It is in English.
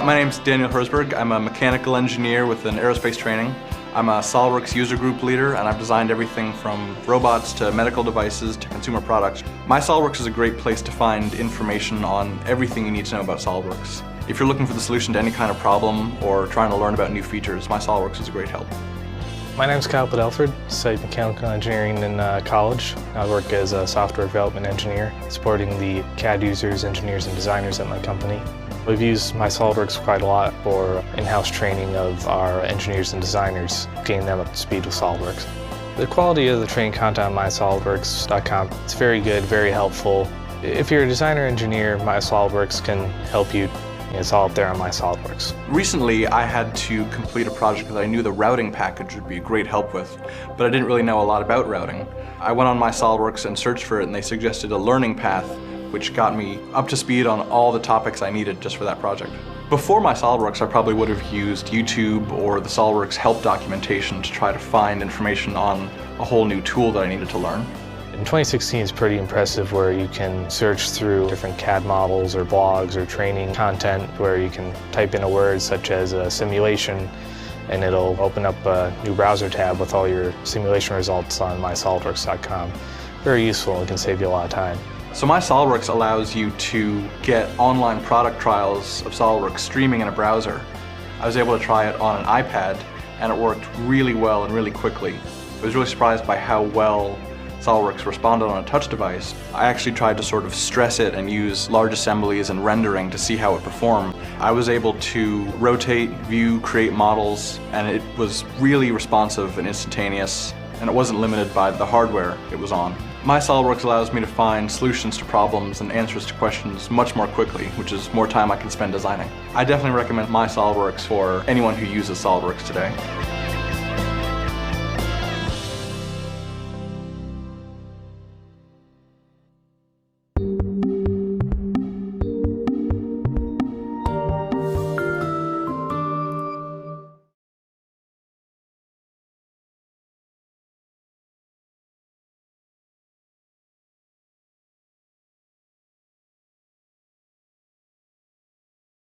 My name's Daniel Herzberg. I'm a mechanical engineer with an aerospace training. I'm a SOLIDWORKS user group leader, and I've designed everything from robots to medical devices to consumer products. My.SOLIDWORKS is a great place to find information on everything you need to know about SOLIDWORKS. If you're looking for the solution to any kind of problem or trying to learn about new features, My.SOLIDWORKS is a great help. My name is Kyle Padelford, studied mechanical engineering in college. I work as a software development engineer, supporting the CAD users, engineers, and designers at my company. We've used My.SOLIDWORKS quite a lot for in-house training of our engineers and designers, getting them up to speed with SOLIDWORKS. The quality of the training content on MySolidWorks.com is very good, very helpful. If you're a designer engineer, My.SOLIDWORKS can help you. It's all up there on My.SOLIDWORKS. Recently, I had to complete a project that I knew the routing package would be a great help with, but I didn't really know a lot about routing. I went on My.SOLIDWORKS and searched for it, and they suggested a learning path, which got me up to speed on all the topics I needed just for that project. Before My.SOLIDWORKS, I probably would have used YouTube or the SOLIDWORKS help documentation to try to find information on a whole new tool that I needed to learn. In 2016 is pretty impressive, where you can search through different CAD models or blogs or training content, where you can type in a word such as a simulation, and it'll open up a new browser tab with all your simulation results on MySolidWorks.com. Very useful. It can save you a lot of time. So My.SOLIDWORKS allows you to get online product trials of SOLIDWORKS streaming in a browser. I was able to try it on an iPad, and it worked really well and really quickly. I was really surprised by how well SOLIDWORKS responded on a touch device. I actually tried to sort of stress it and use large assemblies and rendering to see how it performed. I was able to rotate, view, create models, and it was really responsive and instantaneous, and it wasn't limited by the hardware it was on. My.SOLIDWORKS allows me to find solutions to problems and answers to questions much more quickly, which is more time I can spend designing. I definitely recommend My.SOLIDWORKS for anyone who uses SOLIDWORKS today.